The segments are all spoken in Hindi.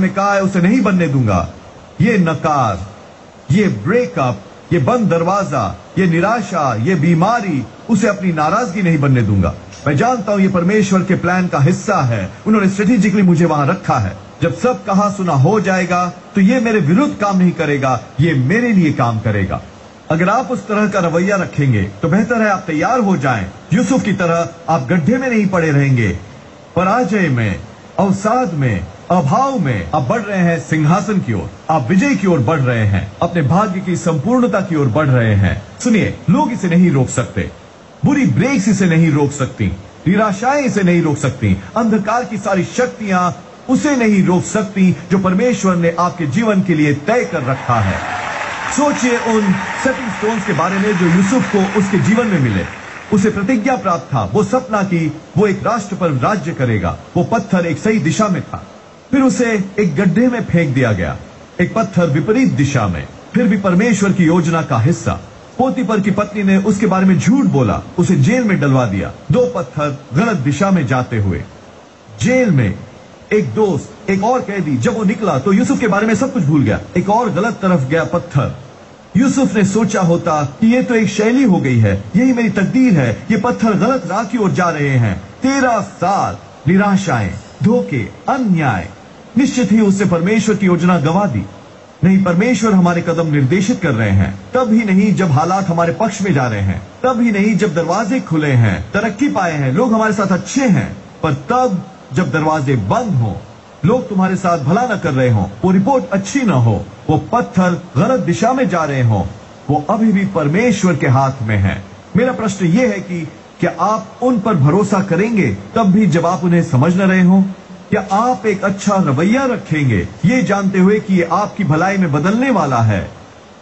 में कहा है उसे नहीं बनने दूंगा। ये नकार, ये ब्रेकअप, ये बंद दरवाजा, ये निराशा, ये बीमारी उसे अपनी नाराजगी नहीं बनने दूंगा। मैं जानता हूं ये परमेश्वर के प्लान का हिस्सा है। उन्होंने स्ट्रेटेजिकली मुझे वहां रखा है। जब सब कहा सुना हो जाएगा तो ये मेरे विरुद्ध काम नहीं करेगा, ये मेरे लिए काम करेगा। अगर आप उस तरह का रवैया रखेंगे तो बेहतर है आप तैयार हो जाएं। यूसुफ की तरह आप गड्ढे में नहीं पड़े रहेंगे। पराजय में, अवसाद में, अभाव में आप बढ़ रहे हैं सिंहासन की ओर। आप विजय की ओर बढ़ रहे हैं, अपने भाग्य की संपूर्णता की ओर बढ़ रहे हैं। सुनिए, लोग इसे नहीं रोक सकते, बुरी ब्रेक्स इसे नहीं रोक सकती, निराशाएं इसे नहीं रोक सकती, अंधकार की सारी शक्तियां उसे नहीं रोक सकती जो परमेश्वर ने आपके जीवन के लिए तय कर रखा है। सोचिए उन सेटिंग स्टोन्स के बारे में जो यूसुफ को उसके जीवन में मिले। उसे प्रतिज्ञा प्राप्त था, वो सपना की वो एक राष्ट्र पर राज्य करेगा। वो पत्थर एक सही दिशा में था, फिर उसे एक गड्ढे में फेंक दिया गया, एक पत्थर विपरीत दिशा में, फिर भी परमेश्वर की योजना का हिस्सा। पोतीफर की पत्नी ने उसके बारे में झूठ बोला, उसे जेल में डलवा दिया। 2 पत्थर गलत दिशा में जाते हुए जेल में। एक दोस्त, एक और कैदी, जब वो निकला तो यूसुफ के बारे में सब कुछ भूल गया। एक और गलत तरफ गया पत्थर। यूसुफ ने सोचा होता कि ये तो एक शैली हो गई है, यही मेरी तकदीर है, ये पत्थर गलत राह की ओर जा रहे हैं। 13 साल निराशाएं, धोखे, अन्याय, निश्चित ही उससे परमेश्वर की योजना गंवा दी। नहीं, परमेश्वर हमारे कदम निर्देशित कर रहे हैं। तब ही नहीं जब हालात हमारे पक्ष में जा रहे हैं, तब ही नहीं जब दरवाजे खुले हैं, तरक्की पाए हैं, लोग हमारे साथ अच्छे हैं, पर तब जब दरवाजे बंद हो, लोग तुम्हारे साथ भला न कर रहे हो, वो रिपोर्ट अच्छी न हो, वो पत्थर गलत दिशा में जा रहे हो, वो अभी भी परमेश्वर के हाथ में है। मेरा प्रश्न ये है कि क्या आप उन पर भरोसा करेंगे तब भी जब आप उन्हें समझ न रहे हो? क्या आप एक अच्छा रवैया रखेंगे ये जानते हुए कि ये आपकी भलाई में बदलने वाला है?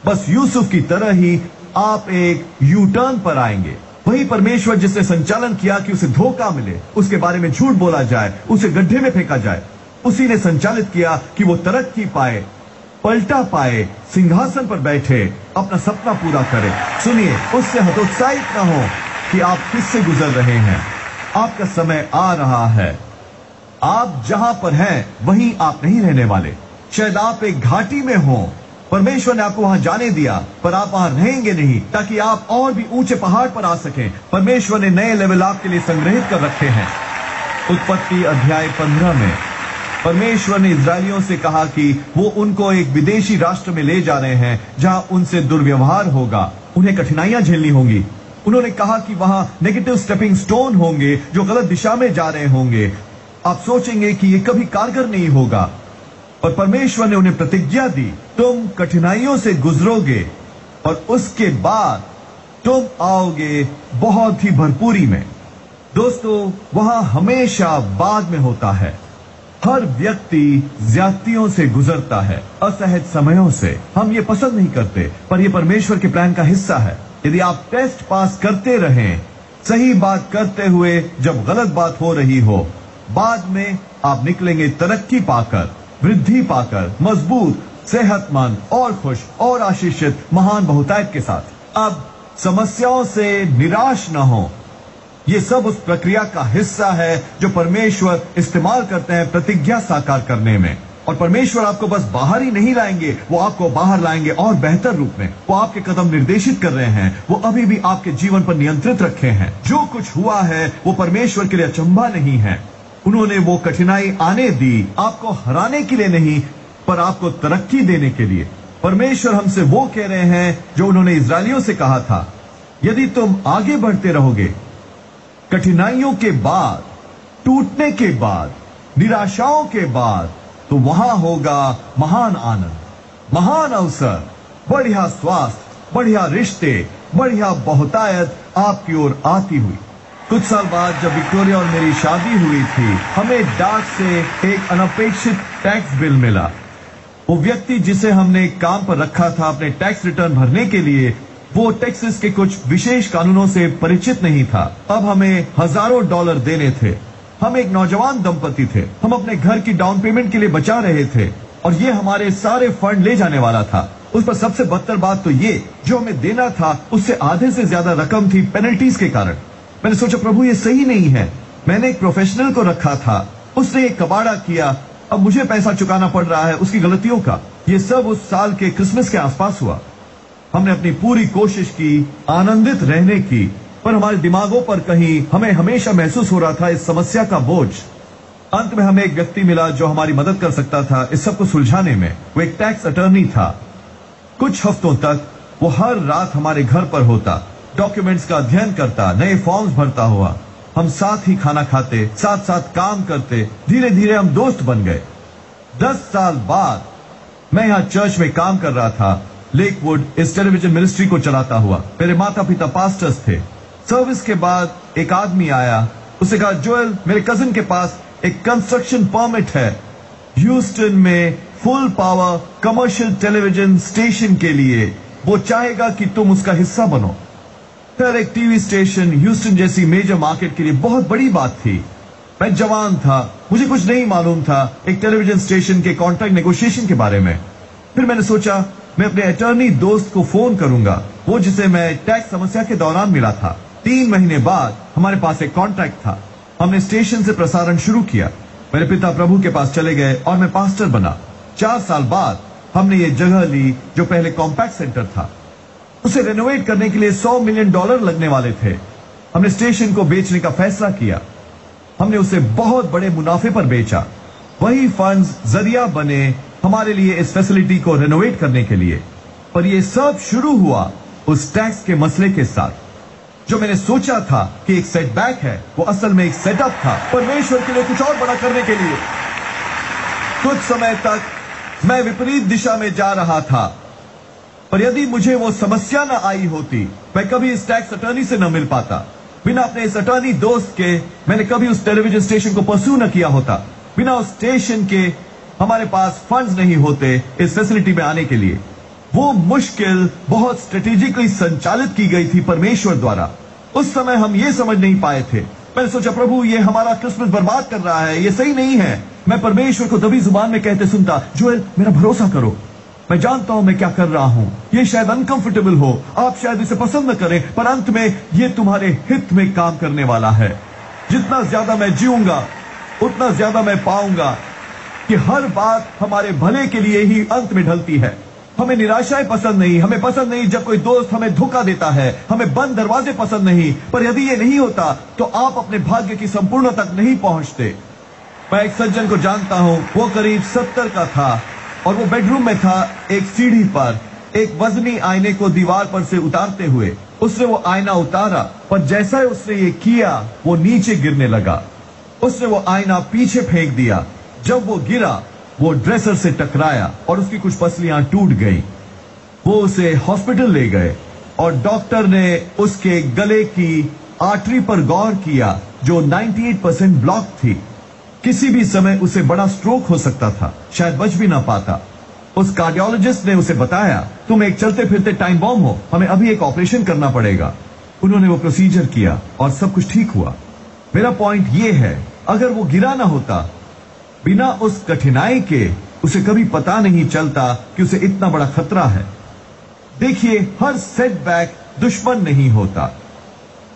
बस यूसुफ की तरह ही आप एक यू टर्न पर आएंगे। वही परमेश्वर जिसने संचालन किया कि उसे धोखा मिले, उसके बारे में झूठ बोला जाए, उसे गड्ढे में फेंका जाए, उसी ने संचालित किया कि वो तरक्की पाए, पलटा पाए, सिंहासन पर बैठे, अपना सपना पूरा करे। सुनिए, उससे हतोत्साहित न हो कि आप किससे गुजर रहे हैं। आपका समय आ रहा है। आप जहां पर हैं वहीं आप नहीं रहने वाले। शायद आप एक घाटी में हो, परमेश्वर ने आपको वहां जाने दिया, पर आप वहां रहेंगे नहीं ताकि आप और भी ऊंचे पहाड़ पर आ सकें। परमेश्वर ने नए लेवल आपके लिए संग्रहित कर रखे हैं। उत्पत्ति अध्याय 15 में परमेश्वर ने इजरायलियों से कहा कि वो उनको एक विदेशी राष्ट्र में ले जा रहे हैं जहां उनसे दुर्व्यवहार होगा, उन्हें कठिनाइयां झेलनी होंगी। उन्होंने कहा कि वहां नेगेटिव स्टेपिंग स्टोन होंगे जो गलत दिशा में जा रहे होंगे। आप सोचेंगे कि यह कभी कारगर नहीं होगा, पर परमेश्वर ने उन्हें प्रतिज्ञा दी, तुम कठिनाइयों से गुजरोगे और उसके बाद तुम आओगे बहुत ही भरपूरी में। दोस्तों, वहां हमेशा बाद में होता है। हर व्यक्ति ज्यादतियों से गुजरता है, असहज समयों से। हम ये पसंद नहीं करते, पर यह परमेश्वर के प्लान का हिस्सा है। यदि आप टेस्ट पास करते रहें, सही बात करते हुए जब गलत बात हो रही हो, बाद में आप निकलेंगे तरक्की पाकर, वृद्धि पाकर, मजबूत, सेहतमंद और खुश और आशीषित महान बहुतायत के साथ। अब समस्याओं से निराश न हो। ये सब उस प्रक्रिया का हिस्सा है जो परमेश्वर इस्तेमाल करते हैं प्रतिज्ञा साकार करने में। और परमेश्वर आपको बस बाहर ही नहीं लाएंगे, वो आपको बाहर लाएंगे और बेहतर रूप में। वो आपके कदम निर्देशित कर रहे हैं, वो अभी भी आपके जीवन पर नियंत्रित रखे हैं। जो कुछ हुआ है वो परमेश्वर के लिए अचंभा नहीं है। उन्होंने वो कठिनाई आने दी, आपको हराने के लिए नहीं, पर आपको तरक्की देने के लिए। परमेश्वर हमसे वो कह रहे हैं जो उन्होंने इजरायलियों से कहा था, यदि तुम आगे बढ़ते रहोगे, कठिनाइयों के बाद, टूटने के बाद, निराशाओं के बाद, तो वहां होगा महान आनंद, महान अवसर, बढ़िया स्वास्थ्य, बढ़िया रिश्ते, बढ़िया बहुतायत आपकी ओर आती हुई। कुछ साल बाद जब विक्टोरिया और मेरी शादी हुई थी, हमें डाक से एक अनपेक्षित टैक्स बिल मिला। वो व्यक्ति जिसे हमने काम पर रखा था अपने टैक्स रिटर्न भरने के लिए, वो टेक्सास के कुछ विशेष कानूनों से परिचित नहीं था। अब हमें हजारों डॉलर देने थे। हम एक नौजवान दंपति थे। हम अपने घर की डाउन पेमेंट के लिए बचा रहे थे और ये हमारे सारे फंड ले जाने वाला था। उस पर सबसे बदतर बात तो ये, जो हमें देना था उससे आधे से ज्यादा रकम थी पेनल्टीज के कारण। मैंने सोचा, प्रभु ये सही नहीं है। मैंने एक प्रोफेशनल को रखा था, उसने एक कबाड़ा किया अब मुझे पैसा चुकाना पड़ रहा है उसकी गलतियों का। ये सब उस साल के क्रिसमस के आसपास हुआ। हमने अपनी पूरी कोशिश की आनंदित रहने की, पर हमारे दिमागों पर कहीं हमें हमेशा महसूस हो रहा था इस समस्या का बोझ। अंत में हमें एक व्यक्ति मिला जो हमारी मदद कर सकता था इस सब को सुलझाने में। वो एक टैक्स अटर्नी था। कुछ हफ्तों तक वो हर रात हमारे घर पर होता, डॉक्यूमेंट्स का अध्ययन करता, नए फॉर्म्स भरता हुआ। हम साथ ही खाना खाते, साथ साथ काम करते। धीरे धीरे हम दोस्त बन गए। 10 साल बाद मैं यहां चर्च में काम कर रहा था, लेकवुड इस टेलीविजन मिनिस्ट्री को चलाता हुआ। मेरे माता पिता पास्टर्स थे। सर्विस के बाद एक आदमी आया। उसने कहा, जोएल, मेरे कजिन के पास एक कंस्ट्रक्शन परमिट है ह्यूस्टन में full power commercial television station के लिए। वो चाहेगा कि तुम उसका हिस्सा बनो। फिर एक टीवी स्टेशन ह्यूस्टन जैसी मेजर मार्केट के लिए बहुत बड़ी बात थी। मैं जवान था, मुझे कुछ नहीं मालूम था एक टेलीविजन स्टेशन के कॉन्ट्रैक्ट नेगोशिएशन के बारे में। फिर मैंने सोचा मैं अपने अटर्नी दोस्त को फोन करूंगा, वो जिसे मैं टैक्स समस्या के दौरान मिला था। 3 महीने बाद हमारे पास एक कॉन्ट्रैक्ट था। हमने स्टेशन से प्रसारण शुरू किया। मेरे पिता प्रभु के पास चले गए और मैं पास्टर बना। 4 साल बाद हमने ये जगह ली जो पहले कॉम्पैक्ट सेंटर था। उसे रेनोवेट करने के लिए $100 मिलियन लगने वाले थे। हमने स्टेशन को बेचने का फैसला किया। हमने उसे बहुत बड़े मुनाफे पर बेचा। वही फंड्स जरिया बने हमारे लिए इस फैसिलिटी को रेनोवेट करने के लिए। पर यह सब शुरू हुआ उस टैक्स के मसले के साथ। जो मैंने सोचा था कि एक सेटबैक है, वो असल में एक सेटअप था परमेश्वर के लिए कुछ और बड़ा करने के लिए। कुछ समय तक मैं विपरीत दिशा में जा रहा था, पर यदि मुझे वो समस्या न आई होती, मैं कभी इस टैक्स अटर्नी से न मिल पाता। बिना अपने इस अटर्नी दोस्त के मैंने कभी उस टेलीविजन स्टेशन को परस्यू न किया होता। बिना उस स्टेशन के हमारे पास फंड्स नहीं होते इस फैसिलिटी में आने के लिए। वो मुश्किल बहुत स्ट्रेटेजिकली संचालित की गई थी परमेश्वर द्वारा। उस समय हम ये समझ नहीं पाए थे। मैंने सोचा, प्रभु ये हमारा क्रिसमस बर्बाद कर रहा है, ये सही नहीं है। मैं परमेश्वर को तभी जुबान में कहते सुनता, जोएल मेरा भरोसा करो, मैं जानता हूं मैं क्या कर रहा हूं। ये शायद अनकंफर्टेबल हो, आप शायद इसे पसंद न करें, पर अंत में ये तुम्हारे हित में काम करने वाला है। जितना ज्यादा मैं जीऊंगा उतना ज्यादा मैं पाऊंगा कि हर बात हमारे भले के लिए ही अंत में ढलती है। हमें निराशाएं पसंद नहीं, हमें पसंद नहीं जब कोई दोस्त हमें धोखा देता है, हमें बंद दरवाजे पसंद नहीं। पर यदि ये नहीं होता तो आप अपने भाग्य की संपूर्णता तक नहीं पहुंचते। मैं एक सज्जन को जानता हूं, वो करीब 70 का था और वो बेडरूम में था। एक सीढ़ी पर एक वजनी आईने को दीवार पर से उतारते हुए उसने वो आईना उतारा, पर जैसा ही उसने ये किया वो नीचे गिरने लगा। उसने वो आईना पीछे फेंक दिया। जब वो गिरा वो ड्रेसर से टकराया और उसकी कुछ पसलियां टूट गई। वो उसे हॉस्पिटल ले गए और डॉक्टर ने उसके गले की आर्टरी पर गौर किया जो 98% ब्लॉक थी। किसी भी समय उसे बड़ा स्ट्रोक हो सकता था, शायद बच भी ना पाता। उस कार्डियोलॉजिस्ट ने उसे बताया, तुम एक चलते फिरते टाइम बॉम्ब हो, हमें अभी एक ऑपरेशन करना पड़ेगा। उन्होंने वो प्रोसीजर किया और सब कुछ ठीक हुआ। मेरा पॉइंट ये है, अगर वो गिरा ना होता, बिना उस कठिनाई के उसे कभी पता नहीं चलता कि उसे इतना बड़ा खतरा है। देखिए, हर सेटबैक दुश्मन नहीं होता।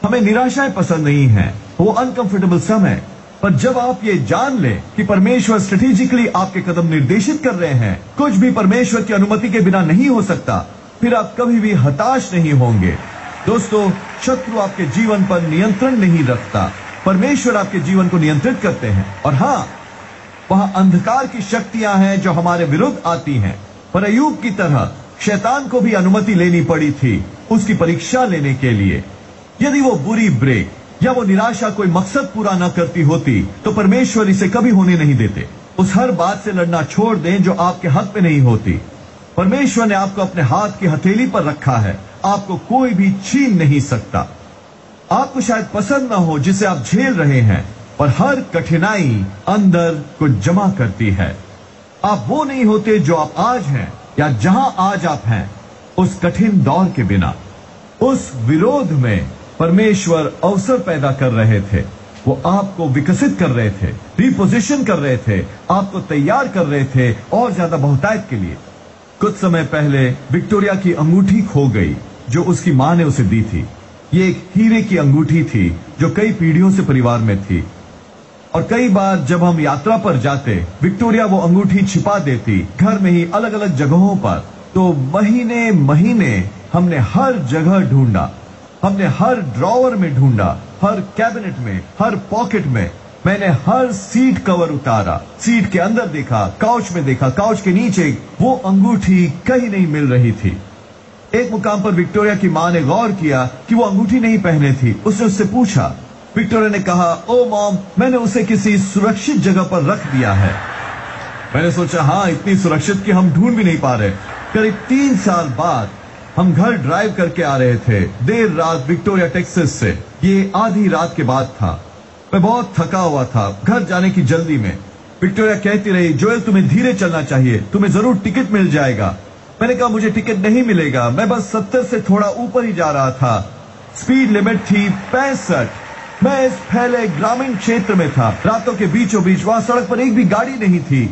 हमें निराशाएं पसंद नहीं है, वो अनकंफर्टेबल समय। पर जब आप ये जान लें कि परमेश्वर स्ट्रेटेजिकली आपके कदम निर्देशित कर रहे हैं, कुछ भी परमेश्वर की अनुमति के बिना नहीं हो सकता, फिर आप कभी भी हताश नहीं होंगे। दोस्तों, शत्रु आपके जीवन पर नियंत्रण नहीं रखता, परमेश्वर आपके जीवन को नियंत्रित करते हैं। और हाँ, वहां अंधकार की शक्तियां हैं जो हमारे विरुद्ध आती हैं। पर अय्यूब की तरह शैतान को भी अनुमति लेनी पड़ी थी उसकी परीक्षा लेने के लिए। यदि वो बुरी ब्रेक या वो निराशा कोई मकसद पूरा न करती होती तो परमेश्वर इसे कभी होने नहीं देते। उस हर बात से लड़ना छोड़ दें जो आपके हक में नहीं होती। परमेश्वर ने आपको अपने हाथ की हथेली पर रखा है, आपको कोई भी छीन नहीं सकता। आपको शायद पसंद ना हो जिसे आप झेल रहे हैं, पर हर कठिनाई अंदर कुछ जमा करती है। आप वो नहीं होते जो आप आज हैं या जहां आज आप हैं उस कठिन दौर के बिना। उस विरोध में परमेश्वर अवसर पैदा कर रहे थे। वो आपको विकसित कर रहे थे, रिपोजिशन कर रहे थे, आपको तैयार कर रहे थे और ज्यादा बहुतायत के लिए। कुछ समय पहले विक्टोरिया की अंगूठी खो गई जो उसकी मां ने उसे दी थी। ये एक हीरे की अंगूठी थी जो कई पीढ़ियों से परिवार में थी। और कई बार जब हम यात्रा पर जाते, विक्टोरिया वो अंगूठी छिपा देती घर में ही अलग अलग जगहों पर। तो महीने महीने हमने हर जगह ढूंढा, हमने हर ड्रॉवर में ढूंढा, हर कैबिनेट में, हर पॉकेट में। मैंने हर सीट कवर उतारा, सीट के अंदर देखा, काउच में देखा, काउच के नीचे, वो अंगूठी कहीं नहीं मिल रही थी। एक मुकाम पर विक्टोरिया की मां ने गौर किया कि वो अंगूठी नहीं पहने थी। उसने उससे पूछा। विक्टोरिया ने कहा, ओ मॉम, मैंने उसे किसी सुरक्षित जगह पर रख दिया है। मैंने सोचा, हाँ, इतनी सुरक्षित कि हम ढूंढ भी नहीं पा रहे। करीब 3 साल बाद हम घर ड्राइव करके आ रहे थे, देर रात विक्टोरिया टेक्सास से। ये आधी रात के बाद था। मैं बहुत थका हुआ था, घर जाने की जल्दी में। विक्टोरिया कहती रही, जोएल तुम्हें धीरे चलना चाहिए, तुम्हें जरूर टिकट मिल जाएगा। मैंने कहा, मुझे टिकट नहीं मिलेगा, मैं बस 70 से थोड़ा ऊपर ही जा रहा था। स्पीड लिमिट थी 65। मैं इस फैले ग्रामीण क्षेत्र में था, रातों के बीचों बीच। वहां सड़क पर एक भी गाड़ी नहीं थी।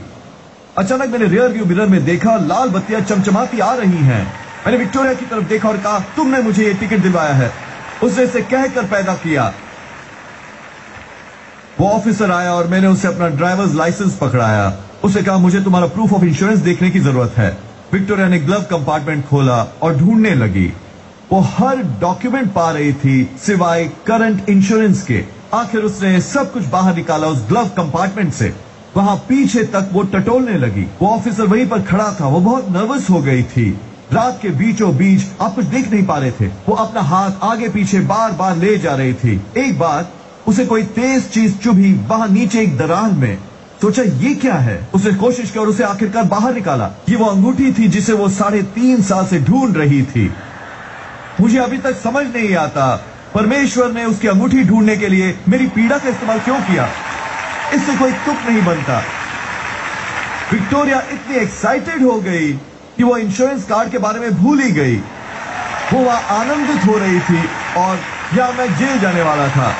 अचानक मैंने रियर व्यू मिरर में देखा, लाल बत्तियां चमचमाती आ रही हैं। मैंने विक्टोरिया की तरफ देखा और कहा, तुमने मुझे ये टिकट दिलवाया है। उसने इसे कहकर पैदा किया। वो ऑफिसर आया और मैंने उसे अपना ड्राइवर्स लाइसेंस पकड़ाया। उसे कहा, मुझे तुम्हारा प्रूफ ऑफ इंश्योरेंस देखने की जरूरत है। विक्टोरिया ने ग्लव कंपार्टमेंट खोला और ढूंढने लगी। वो हर डॉक्यूमेंट पा रही थी सिवाय करंट इंश्योरेंस के। आखिर उसने सब कुछ बाहर निकाला उस ग्लव कंपार्टमेंट से। वहां पीछे तक वो टटोलने लगी। वो ऑफिसर वहीं पर खड़ा था। वो बहुत नर्वस हो गई थी। रात के बीचों बीच आप कुछ देख नहीं पा रहे थे। वो अपना हाथ आगे पीछे बार बार ले जा रही थी। एक बार उसे कोई तेज चीज चुभी वहां नीचे एक दरार में। सोचा, ये क्या है? उसने कोशिश की और उसे आखिरकार बाहर निकाला। ये वो अंगूठी थी जिसे वो 3.5 साल से ढूंढ रही थी। मुझे अभी तक समझ नहीं आता, परमेश्वर ने उसकी अंगूठी ढूंढने के लिए मेरी पीड़ा का इस्तेमाल क्यों किया। इससे कोई तुक नहीं बनता। विक्टोरिया इतनी एक्साइटेड हो गई कि वो इंश्योरेंस कार्ड के बारे में भूल ही गई। वो वहां आनंदित हो रही थी और यहां मैं जेल जाने वाला था।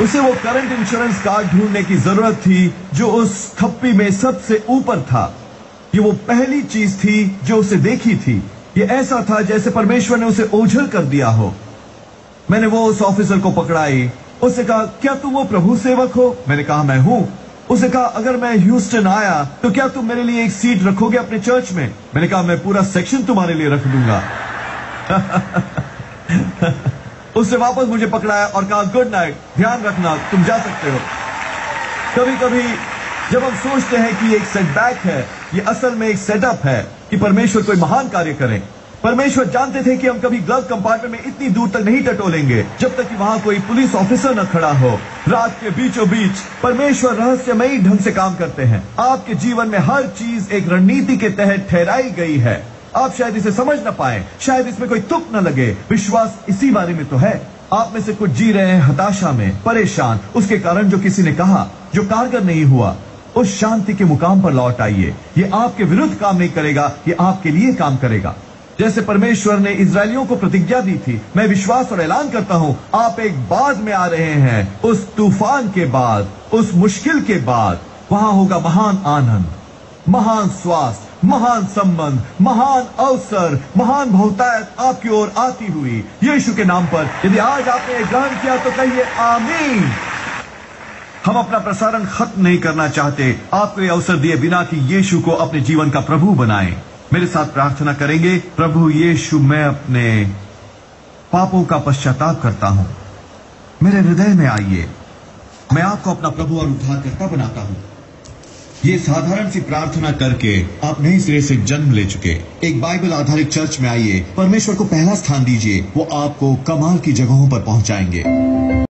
उसे वो करंट इंश्योरेंस कार्ड ढूंढने की जरूरत थी जो उस थप्पी में सबसे ऊपर था। ये वो पहली चीज थी जो उसे देखी थी। ये ऐसा था जैसे परमेश्वर ने उसे ओझल कर दिया हो। मैंने वो उस ऑफिसर को पकड़ाई। उससे कहा, क्या तुम वो प्रभु सेवक हो? मैंने कहा, मैं हूं। उसे कहा, अगर मैं ह्यूस्टन आया तो क्या तुम मेरे लिए एक सीट रखोगे अपने चर्च में? मैंने कहा, मैं पूरा सेक्शन तुम्हारे लिए रख दूंगा। उसने वापस मुझे पकड़ाया और कहा, गुड नाइट, ध्यान रखना, तुम जा सकते हो। कभी कभी जब हम सोचते हैं कि ये एक सेटबैक है, ये असल में एक सेटअप है कि परमेश्वर कोई महान कार्य करे। परमेश्वर जानते थे कि हम कभी ग्लव कंपार्टमेंट में इतनी दूर तक नहीं टटोलेंगे जब तक कि वहां कोई पुलिस ऑफिसर न खड़ा हो। रात के बीचों बीच परमेश्वर रहस्यमयी ढंग से काम करते हैं। आपके जीवन में हर चीज एक रणनीति के तहत ठहराई गई है। आप शायद इसे समझ न पाए, शायद इसमें कोई तुक न लगे। विश्वास इसी बारे में तो है। आप में से कुछ जी रहे हैं हताशा में, परेशान, उसके कारण जो किसी ने कहा, जो कारगर नहीं हुआ। उस शांति के मुकाम पर लौट आइए। ये आपके विरुद्ध काम नहीं करेगा, ये आपके लिए काम करेगा। जैसे परमेश्वर ने इजरायलियों को प्रतिज्ञा दी थी, मैं विश्वास और ऐलान करता हूं, आप एक बाद में आ रहे हैं। उस तूफान के बाद, उस मुश्किल के बाद वहां होगा महान आनंद, महान स्वास्थ्य, महान संबंध, महान अवसर, महान बहुतायत आपकी ओर आती हुई यीशु के नाम पर। यदि आज आपने ग्रहण किया तो कहिए आमीन। हम अपना प्रसारण खत्म नहीं करना चाहते, आपको यह अवसर दिए बिना कि यीशु को अपने जीवन का प्रभु बनाएं। मेरे साथ प्रार्थना करेंगे। प्रभु यीशु, मैं अपने पापों का पश्चाताप करता हूं, मेरे हृदय में आइए। मैं आपको अपना प्रभु और उद्धारकर्ता बनाता हूं। ये साधारण सी प्रार्थना करके आप नए सिरे से जन्म ले चुके। एक बाइबल आधारित चर्च में आइए, परमेश्वर को पहला स्थान दीजिए, वो आपको कमाल की जगहों पर पहुंचाएंगे।